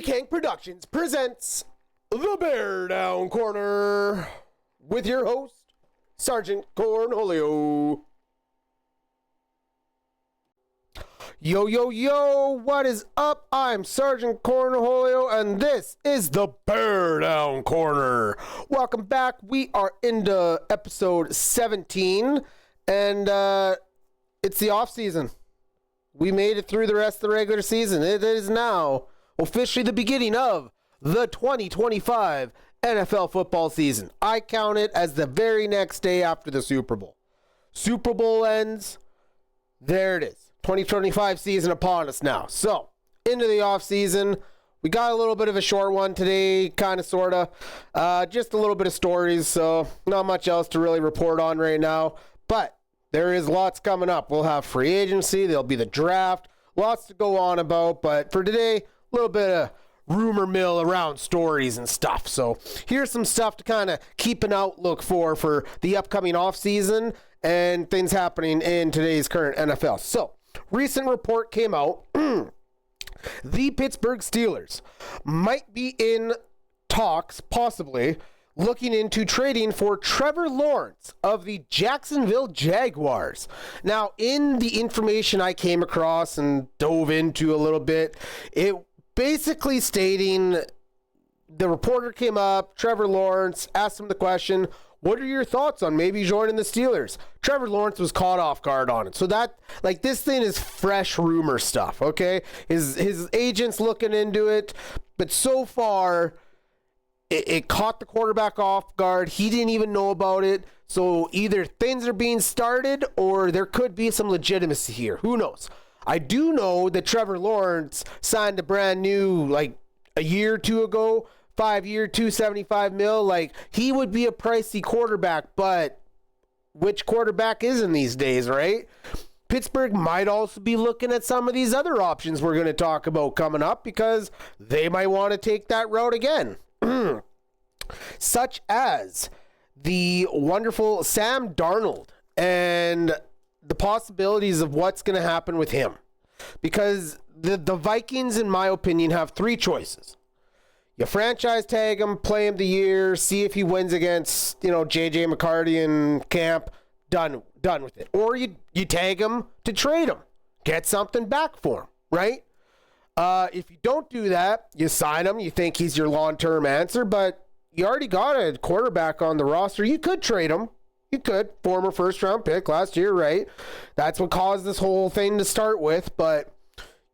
King Productions presents the BearDown Corner with your host, Sergeant Cornholio. Yo, yo, yo, what is up? I'm Sergeant Cornholio, and this is the BearDown Corner. Welcome back. We are into episode 17, and it's the off season. We made it through the rest of the regular season. It is now officially the beginning of the 2025 NFL football season. I count it as the very next day after the Super Bowl. Super Bowl ends. There it is. 2025 season upon us now. So, into the off season. We got a little bit of a short one today, kind of, sort of. Just a little bit of stories, so not much else to really report on right now. But there is lots coming up. We'll have free agency. There'll be the draft. Lots to go on about. But for today, a little bit of rumor mill around stories and stuff. So here's some stuff to kind of keep an outlook for the upcoming offseason and things happening in today's current NFL. So, recent report came out. The Pittsburgh Steelers might be in talks, possibly, looking into trading for Trevor Lawrence of the Jacksonville Jaguars. Now, in the information I came across and dove into a little bit, it basically stating the reporter came up, Trevor Lawrence, asked him the question, what are your thoughts on maybe joining the Steelers? Trevor Lawrence was caught off guard on it. So that, like, this thing is fresh rumor stuff, okay? His agent's looking into it, but so far, it caught the quarterback off guard. He didn't even know about it. So either things are being started or there could be some legitimacy here. Who knows? I do know that Trevor Lawrence signed a brand new, like, a year or two ago, 5-year, $275 million. Like, he would be a pricey quarterback, but which quarterback isn't these days, right? Pittsburgh might also be looking at some of these other options we're going to talk about coming up because they might want to take that route again. Such as the wonderful Sam Darnold and the possibilities of what's going to happen with him. Because the Vikings, in my opinion, have three choices. You franchise tag him, play him the year, see if he wins against, J.J. McCarthy and camp, done with it. Or you tag him to trade him, get something back for him, right? If you don't do that, you sign him, you think he's your long-term answer, but you already got a quarterback on the roster. You could trade him. You could. Former first-round pick last year, right? That's what caused this whole thing to start with, but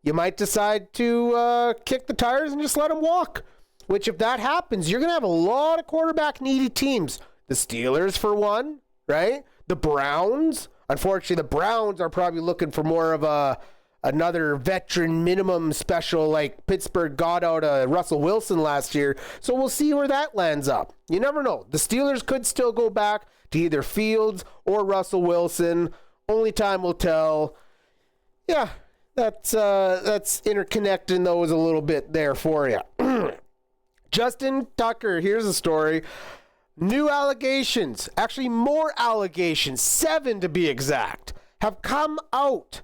you might decide to kick the tires and just let him walk, which if that happens, you're going to have a lot of quarterback-needy teams. The Steelers, for one, right? The Browns. Unfortunately, the Browns are probably looking for more of another veteran minimum special like Pittsburgh got out of Russell Wilson last year. So we'll see where that lands up. You never know. The Steelers could still go back to either Fields or Russell Wilson. Only time will tell. Yeah, that's interconnecting those a little bit there for you. Justin Tucker, here's a story. New allegations, actually more allegations, 7 to be exact, have come out.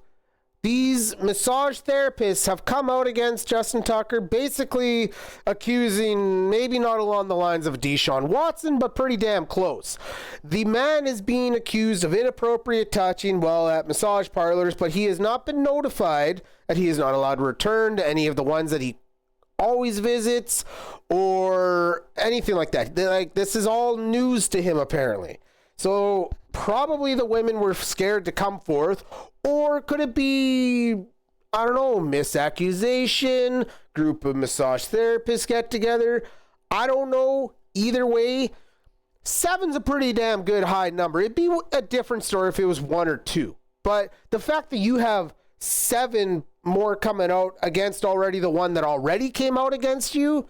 These massage therapists have come out against Justin Tucker, basically accusing, maybe not along the lines of Deshaun Watson, but pretty damn close. The man is being accused of inappropriate touching while at massage parlors, but he has not been notified that he is not allowed to return to any of the ones that he always visits or anything like that. This is all news to him, apparently. So probably the women were scared to come forth, or could it be, I don't know, misaccusation, group of massage therapists get together? I don't know. Either way, 7's a pretty damn good high number. It'd be a different story if it was 1 or 2. But the fact that you have 7 more coming out against already the one that already came out against you,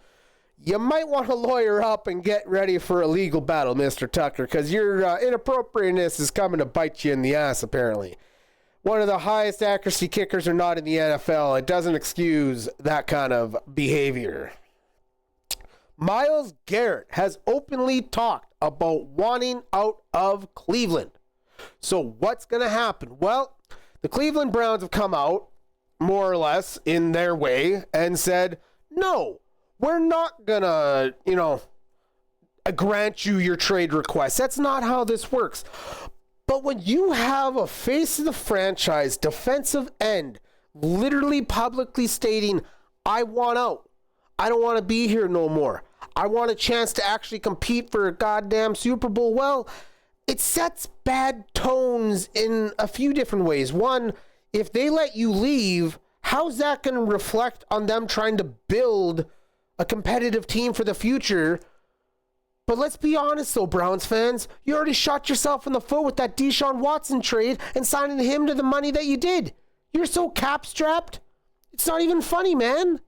you might want to lawyer up and get ready for a legal battle, Mr. Tucker, because your inappropriateness is coming to bite you in the ass, apparently. One of the highest accuracy kickers are not in the NFL. It doesn't excuse that kind of behavior. Myles Garrett has openly talked about wanting out of Cleveland. So what's going to happen? Well, the Cleveland Browns have come out, more or less, in their way, and said, no, we're not gonna, grant you your trade request. That's not how this works. But when you have a face of the franchise defensive end literally publicly stating, I want out. I don't want to be here no more. I want a chance to actually compete for a goddamn Super Bowl. Well, it sets bad tones in a few different ways. One, if they let you leave, how's that going to reflect on them trying to build a competitive team for the future? But let's be honest though, Browns fans, you already shot yourself in the foot with that Deshaun Watson trade and signing him to the money that you did. You're so cap-strapped, it's not even funny, man.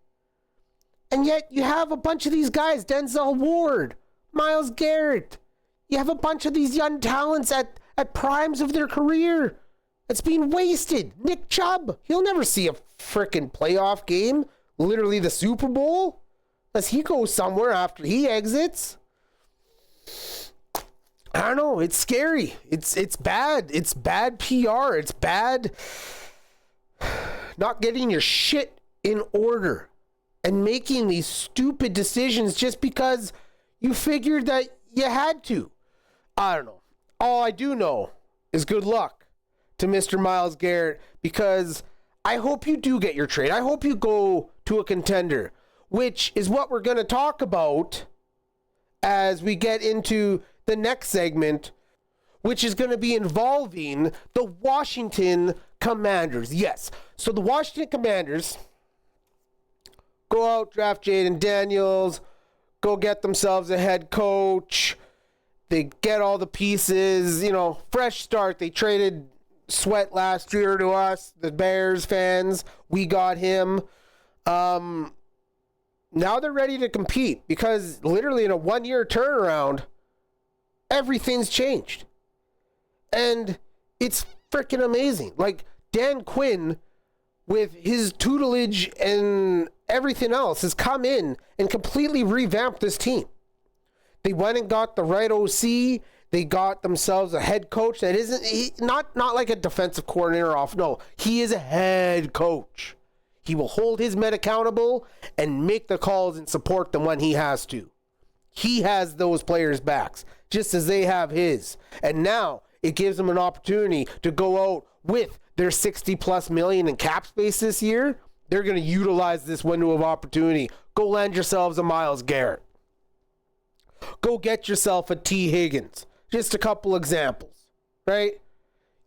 And yet you have a bunch of these guys, Denzel Ward, Myles Garrett. You have a bunch of these young talents at primes of their career. It's being wasted. Nick Chubb, he'll never see a frickin' playoff game, literally the Super Bowl, unless he goes somewhere after he exits. I don't know. It's scary. It's bad. It's bad PR. It's bad not getting your shit in order and making these stupid decisions just because you figured that you had to. I don't know. All I do know is good luck to Mr. Myles Garrett, because I hope you do get your trade. I hope you go to a contender, which is what we're going to talk about as we get into the next segment, which is going to be involving the Washington Commanders. Yes. So the Washington Commanders go out, draft Jaden Daniels, go get themselves a head coach. They get all the pieces, fresh start. They traded Sweat last year to us, the Bears fans. We got him. Now they're ready to compete because literally in a 1-year turnaround, everything's changed. And it's freaking amazing. Like Dan Quinn, with his tutelage and everything else, has come in and completely revamped this team. They went and got the right OC. They got themselves a head coach that isn't not like a defensive coordinator off. No, he is a head coach. He will hold his men accountable and make the calls and support them when he has to. He has those players' backs, just as they have his. And now it gives them an opportunity to go out with their 60 plus million in cap space this year. They're going to utilize this window of opportunity. Go land yourselves a Myles Garrett. Go get yourself a T. Higgins. Just a couple examples, right?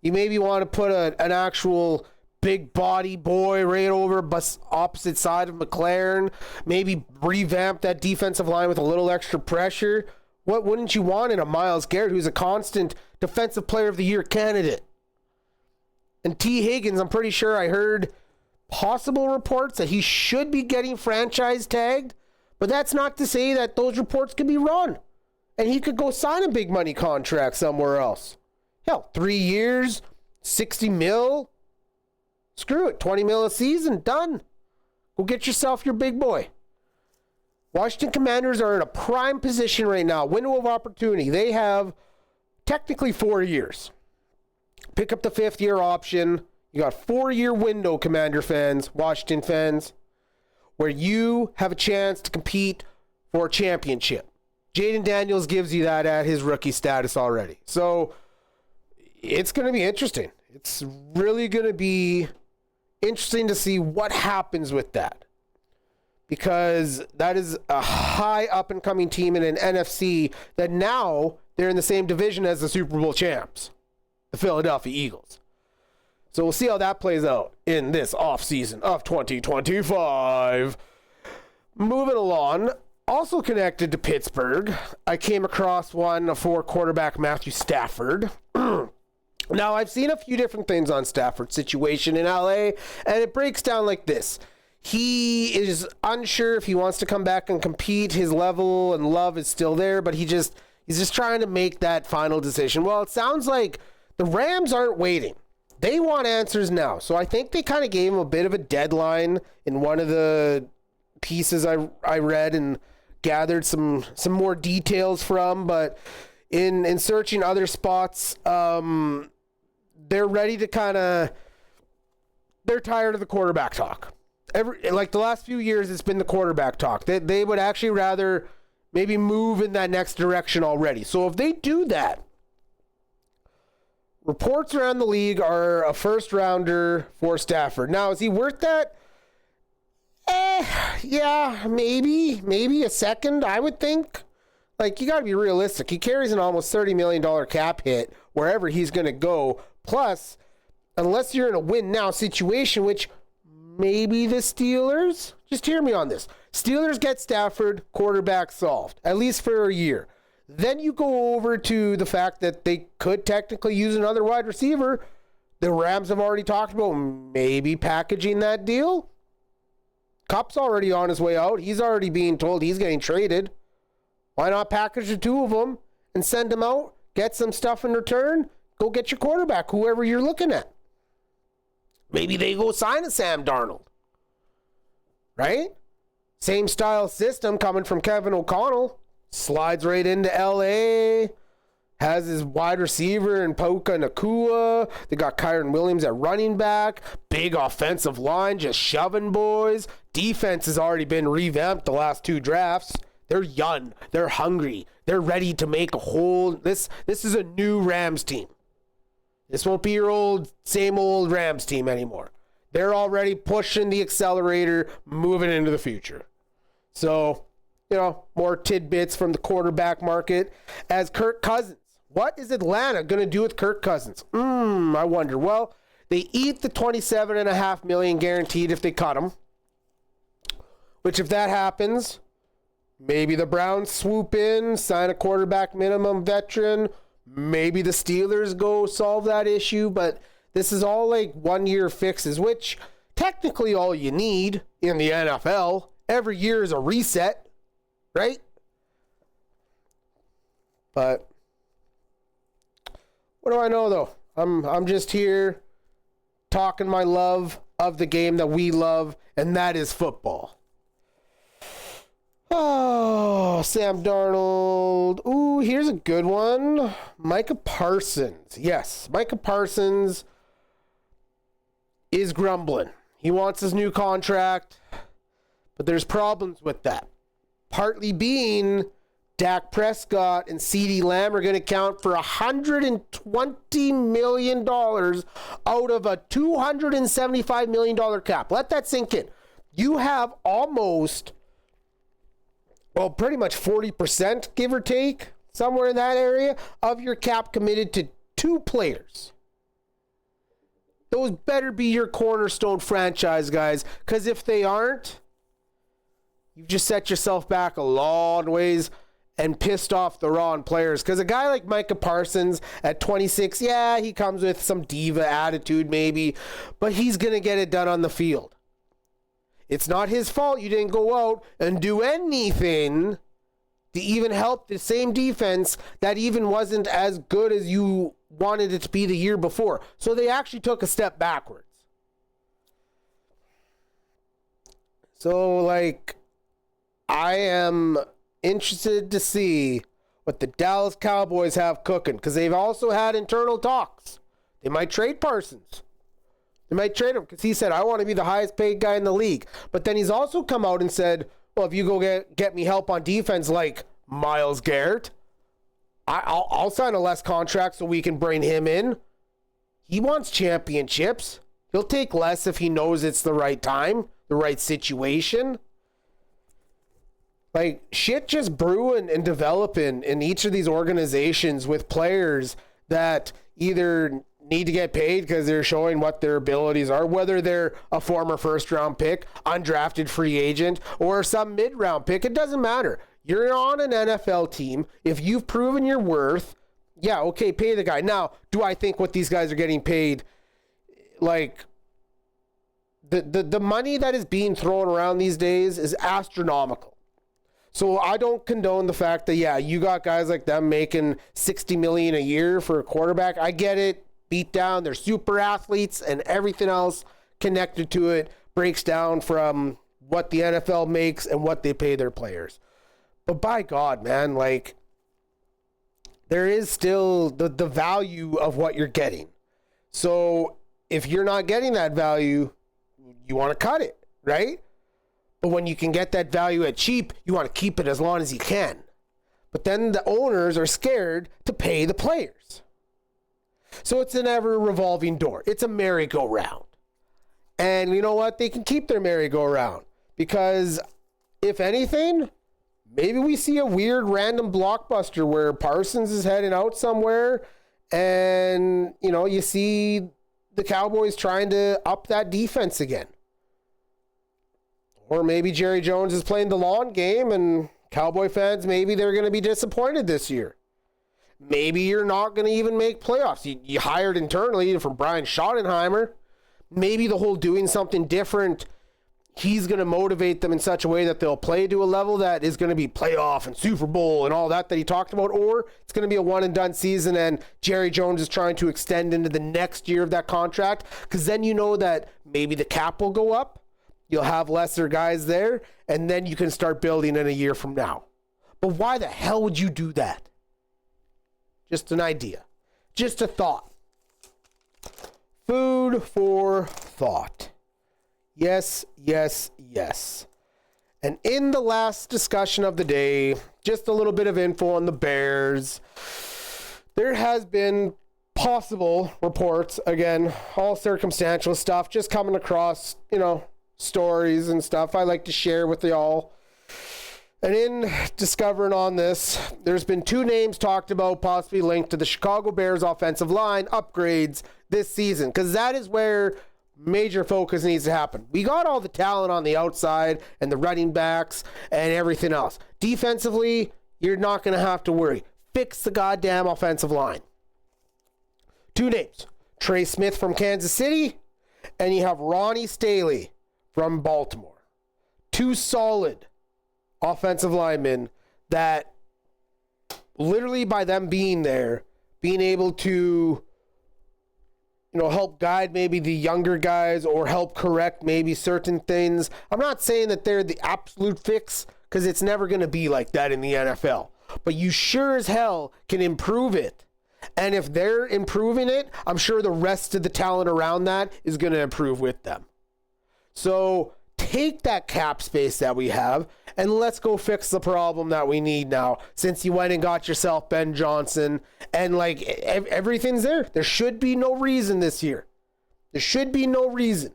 You maybe want to put an actual big body boy right over opposite side of McLaren. Maybe revamp that defensive line with a little extra pressure. What wouldn't you want in a Myles Garrett, who's a constant defensive player of the year candidate? And T. Higgins, I'm pretty sure I heard possible reports that he should be getting franchise tagged, but that's not to say that those reports could be wrong. And he could go sign a big money contract somewhere else. Hell, 3 years, 60 mil. Screw it, 20 mil a season, done. Go get yourself your big boy. Washington Commanders are in a prime position right now. Window of opportunity. They have technically 4 years. Pick up the 5th-year option. You got 4-year window, Commander fans, Washington fans, where you have a chance to compete for a championship. Jaden Daniels gives you that at his rookie status already. So it's going to be interesting. It's really going to be interesting to see what happens with that, because that is a high up-and-coming team in an NFC that now they're in the same division as the Super Bowl champs, the Philadelphia Eagles. So we'll see how that plays out in this offseason of 2025. Moving along, also connected to Pittsburgh, I came across one for quarterback Matthew Stafford. Now, I've seen a few different things on Stafford's situation in LA, and it breaks down like this. He is unsure if he wants to come back and compete. His level and love is still there, but he's just trying to make that final decision. Well, it sounds like the Rams aren't waiting. They want answers now. So I think they kind of gave him a bit of a deadline in one of the pieces I read and gathered some more details from. But in searching other spots, they're ready to they're tired of the quarterback talk. like the last few years, it's been the quarterback talk. They would actually rather maybe move in that next direction already. So if they do that, reports around the league are a first rounder for Stafford. Now, is he worth that? Yeah, maybe a second, I would think. Like, you got to be realistic. He carries an almost $30 million cap hit wherever he's going to go. Plus, unless you're in a win-now situation, which maybe the Steelers, just hear me on this. Steelers get Stafford, quarterback solved, at least for a year. Then you go over to the fact that they could technically use another wide receiver. The Rams have already talked about maybe packaging that deal. Kupp's already on his way out. He's already being told he's getting traded. Why not package the two of them and send them out, get some stuff in return, go get your quarterback, whoever you're looking at. Maybe they go sign a Sam Darnold. Right? Same style system coming from Kevin O'Connell. Slides right into LA. Has his wide receiver in Puka Nacua. They got Kyron Williams at running back. Big offensive line, just shoving boys. Defense has already been revamped the last two drafts. They're young. They're hungry. They're ready to make a whole... This is a new Rams team. This won't be your same old Rams team anymore. They're already pushing the accelerator, moving into the future. So, more tidbits from the quarterback market. As Kirk Cousins. What is Atlanta going to do with Kirk Cousins? I wonder. Well, they eat the $27.5 million guaranteed if they cut him. Which, if that happens, maybe the Browns swoop in, sign a quarterback minimum veteran. Maybe the Steelers go solve that issue. But this is all like 1 year fixes, which technically all you need in the NFL. Every year is a reset, right? But what do I know, though? I'm just here talking my love of the game that we love, and that is football. Oh, Sam Darnold. Ooh, here's a good one. Micah Parsons. Yes, Micah Parsons is grumbling. He wants his new contract, but there's problems with that. Partly being Dak Prescott and CeeDee Lamb are going to count for $120 million out of a $275 million cap. Let that sink in. You have almost, pretty much 40%, give or take, somewhere in that area, of your cap committed to two players. Those better be your cornerstone franchise guys, because if they aren't, you've just set yourself back a long ways and pissed off the wrong players. Because a guy like Micah Parsons at 26, yeah, he comes with some diva attitude maybe, but he's going to get it done on the field. It's not his fault you didn't go out and do anything to even help the same defense that even wasn't as good as you wanted it to be the year before. So they actually took a step backwards. So, I am interested to see what the Dallas Cowboys have cooking, because they've also had internal talks. They might trade Parsons. They might trade him because he said, I want to be the highest paid guy in the league. But then he's also come out and said, well, if you go get me help on defense like Myles Garrett, I'll sign a less contract so we can bring him in. He wants championships. He'll take less if he knows it's the right time, the right situation. Shit just brewing and developing in each of these organizations with players that either need to get paid because they're showing what their abilities are, whether they're a former first-round pick, undrafted free agent, or some mid-round pick. It doesn't matter. You're on an NFL team. If you've proven your worth, yeah, okay, pay the guy. Now, do I think what these guys are getting paid, the money that is being thrown around these days is astronomical. So I don't condone the fact that, yeah, you got guys like them making $60 million a year for a quarterback. I get it. Beat down. They're super athletes, and everything else connected to it breaks down from what the NFL makes and what they pay their players. But by God, man, there is still the value of what you're getting. So if you're not getting that value, you want to cut it, right? But when you can get that value at cheap, you want to keep it as long as you can. But then the owners are scared to pay the players. So it's an ever revolving door. It's a merry-go-round. And you know what? They can keep their merry-go-round. Because if anything, maybe we see a weird random blockbuster where Parsons is heading out somewhere and, you know, you see the Cowboys trying to up that defense again. Or maybe Jerry Jones is playing the long game and Cowboy fans, maybe they're going to be disappointed this year. Maybe you're not going to even make playoffs. You hired internally from Brian Schottenheimer. Maybe the whole doing something different, he's going to motivate them in such a way that they'll play to a level that is going to be playoff and Super Bowl and all that he talked about. Or it's going to be a one and done season and Jerry Jones is trying to extend into the next year of that contract. Because then you know that maybe the cap will go up. You'll have lesser guys there. And then you can start building in a year from now. But why the hell would you do that? Just an idea. Just a thought. Food for thought. Yes, yes, yes. And in the last discussion of the day, just a little bit of info on the Bears. There has been possible reports, again, all circumstantial stuff, just coming across, you know, stories and stuff I like to share with y'all. And in discovering on this, there's been 2 names talked about possibly linked to the Chicago Bears offensive line upgrades this season, because that is where major focus needs to happen. We got all the talent on the outside and the running backs and everything else. Defensively, you're not going to have to worry. Fix the goddamn offensive line. 2 names. Trey Smith from Kansas City, and you have Ronnie Staley from Baltimore. 2 solid offensive linemen that literally by them being there, being able to, you know, help guide maybe the younger guys or help correct maybe certain things. I'm not saying that they're the absolute fix because it's never going to be like that in the NFL. But you sure as hell can improve it. And if they're improving it, I'm sure the rest of the talent around that is going to improve with them. So take that cap space that we have and let's go fix the problem that we need now, since you went and got yourself Ben Johnson and like everything's there. There should be no reason this year. There should be no reason.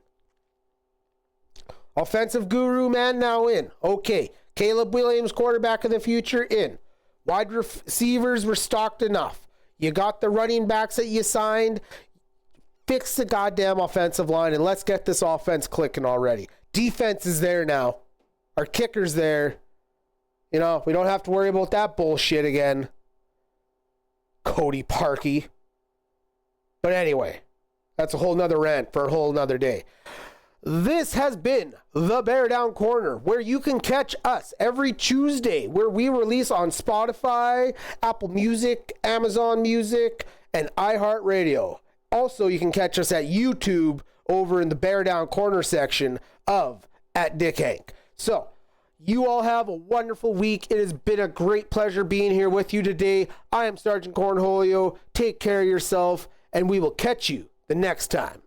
Offensive guru man now in. Okay. Caleb Williams, quarterback of the future, in. Wide receivers were stocked enough. You got the running backs that you signed. Fix the goddamn offensive line and let's get this offense clicking already. Defense is there now. Our kicker's there. You know, we don't have to worry about that bullshit again. Cody Parkey. But anyway, that's a whole nother rant for a whole nother day. This has been the BearDown Corner, where you can catch us every Tuesday, where we release on Spotify, Apple Music, Amazon Music, and iHeartRadio. Also, you can catch us at YouTube over in the BearDown Corner section of @DickHank. So, you all have a wonderful week. It has been a great pleasure being here with you today. I am Sergeant Cornholio. Take care of yourself, and we will catch you the next time.